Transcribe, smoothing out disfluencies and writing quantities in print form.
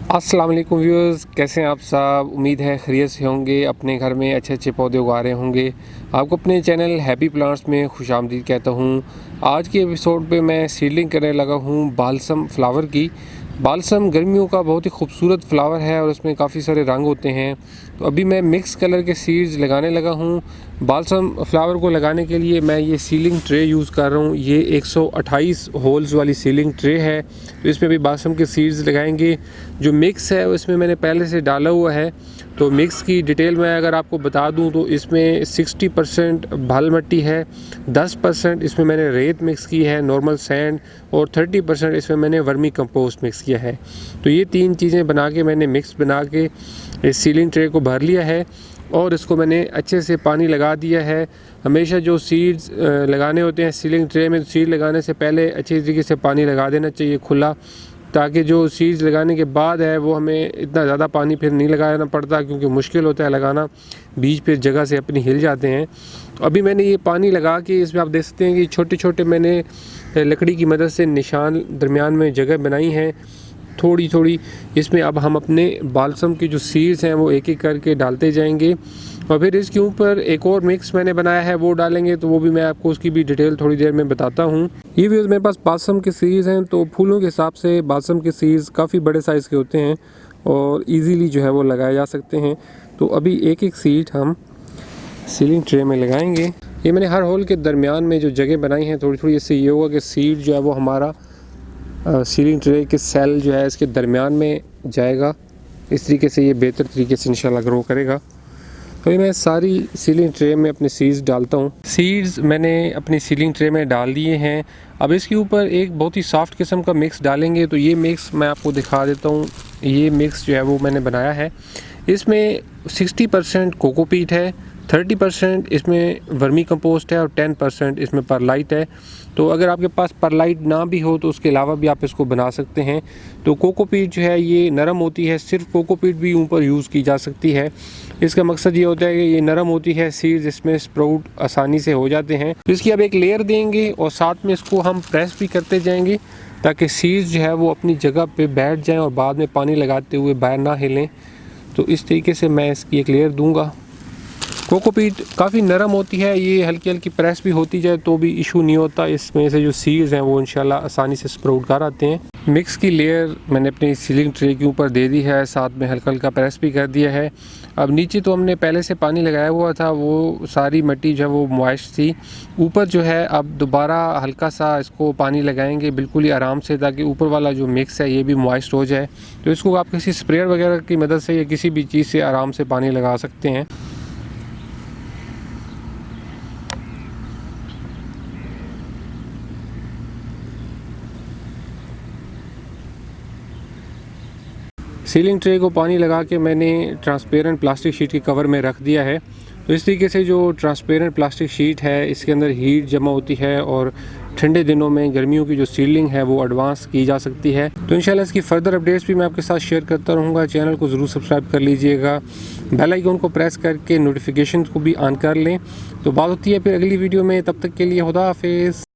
अस्सलाम वालेकुम व्यूअर्स, कैसे हैं आप सब। उम्मीद है खैरियत से होंगे, अपने घर में अच्छे अच्छे पौधे उगा रहे होंगे। आपको अपने चैनल हैप्पी प्लांट्स में खुशामदीद कहता हूं। आज के एपिसोड पे मैं सीडलिंग करने लगा हूं बालसम फ्लावर की। बालसम गर्मियों का बहुत ही खूबसूरत फ्लावर है और उसमें काफ़ी सारे रंग होते हैं। तो अभी मैं मिक्स कलर के सीड्स लगाने लगा हूँ। बालसम फ्लावर को लगाने के लिए मैं ये सीलिंग ट्रे यूज़ कर रहा हूँ। ये 128 होल्स वाली सीलिंग ट्रे है। तो इसमें भी बालसम के सीड्स लगाएंगे। जो मिक्स है उसमें मैंने पहले से डाला हुआ है। तो मिक्स की डिटेल में अगर आपको बता दूं तो इसमें 60% भाल मिट्टी है, 10% इसमें मैंने रेत मिक्स की है नॉर्मल सैंड, और 30% इसमें मैंने वर्मी कंपोस्ट मिक्स किया है। तो ये तीन चीज़ें बना के मैंने मिक्स बना के इस सीलिंग ट्रे को भर लिया है और इसको मैंने अच्छे से पानी लगा दिया है। हमेशा जो सीड्स लगाने होते हैं सीलिंग ट्रे में, सीड लगाने से पहले अच्छी तरीके से पानी लगा देना चाहिए खुला, ताकि जो सीड्स लगाने के बाद है वो हमें इतना ज़्यादा पानी फिर नहीं लगाना पड़ता, क्योंकि मुश्किल होता है लगाना, बीज फिर जगह से अपनी हिल जाते हैं। तो अभी मैंने ये पानी लगा के इसमें आप देख सकते हैं कि छोटे छोटे मैंने लकड़ी की मदद से निशान दरमियान में जगह बनाई हैं थोड़ी थोड़ी। इसमें अब हम अपने बालसम के जो सीड्स हैं वो एक एक करके डालते जाएंगे और फिर इसके ऊपर एक और मिक्स मैंने बनाया है वो डालेंगे। तो वो भी मैं आपको उसकी भी डिटेल थोड़ी देर में बताता हूँ। ये भी मेरे पास बालसम के सीड्स हैं। तो फूलों के हिसाब से बालसम के सीड्स काफ़ी बड़े साइज़ के होते हैं और इजीली जो है वो लगाए जा सकते हैं। तो अभी एक एक सीड हम सीलिंग ट्रे में लगाएंगे। ये मैंने हर होल के दरमियान में जो जगह बनाई है थोड़ी थोड़ी, इससे ये होगा कि सीड जो है वो हमारा सीलिंग ट्रे के सेल जो है इसके दरमियान में जाएगा। इस तरीके से ये बेहतर तरीके से इंशाल्लाह ग्रो करेगा। तो मैं सारी सीलिंग ट्रे में अपने सीड्स डालता हूँ। सीड्स मैंने अपनी सीलिंग ट्रे में डाल दिए हैं। अब इसके ऊपर एक बहुत ही सॉफ्ट किस्म का मिक्स डालेंगे। तो ये मिक्स मैं आपको दिखा देता हूँ। ये मिक्स जो है वो मैंने बनाया है। इसमें 60% कोकोपीट है, 30% इसमें वर्मी कंपोस्ट है और 10% इसमें परलाइट है। तो अगर आपके पास परलाइट ना भी हो तो उसके अलावा भी आप इसको बना सकते हैं। तो कोकोपीट जो है ये नरम होती है, सिर्फ कोकोपीट भी ऊपर यूज़ की जा सकती है। इसका मकसद ये होता है कि ये नरम होती है, सीड्स इसमें स्प्राउट आसानी से हो जाते हैं। तो इसकी अब एक लेयर देंगे और साथ में इसको हम प्रेस भी करते जाएंगे ताकि सीड्स जो है वो अपनी जगह पे बैठ जाएं और बाद में पानी लगाते हुए बाहर ना हिलें। तो इस तरीके से मैं इसकी एक लेयर दूंगा। कोकोपीट काफ़ी नरम होती है, ये हल्की हल्की प्रेस भी होती जाए तो भी इशू नहीं होता। इसमें से जो सीड्स हैं वो इंशाल्लाह आसानी से स्प्राउट कर आते हैं। मिक्स की लेयर मैंने अपनी सीलिंग ट्रे के ऊपर दे दी है, साथ में हल्का हल्का प्रेस भी कर दिया है। अब नीचे तो हमने पहले से पानी लगाया हुआ था, वो सारी मिट्टी जो है वो मॉइस्ट थी। ऊपर जो है अब दोबारा हल्का सा इसको पानी लगाएंगे बिल्कुल ही आराम से, ताकि ऊपर वाला जो मिक्स है ये भी मॉइस्ट हो जाए। तो इसको आप किसी स्प्रेयर वगैरह की मदद से या किसी भी चीज़ से आराम से पानी लगा सकते हैं। सीलिंग ट्रे को पानी लगा के मैंने ट्रांसपेरेंट प्लास्टिक शीट के कवर में रख दिया है। तो इस तरीके से जो ट्रांसपेरेंट प्लास्टिक शीट है इसके अंदर हीट जमा होती है और ठंडे दिनों में गर्मियों की जो सीलिंग है वो एडवांस की जा सकती है। तो इंशाल्लाह इसकी फ़र्दर अपडेट्स भी मैं आपके साथ शेयर करता रहूँगा। चैनल को ज़रूर सब्सक्राइब कर लीजिएगा, बेल आइकन को प्रेस करके नोटिफिकेशन को भी ऑन कर लें। तो बात होती है फिर अगली वीडियो में, तब तक के लिए खुदा हाफिज़।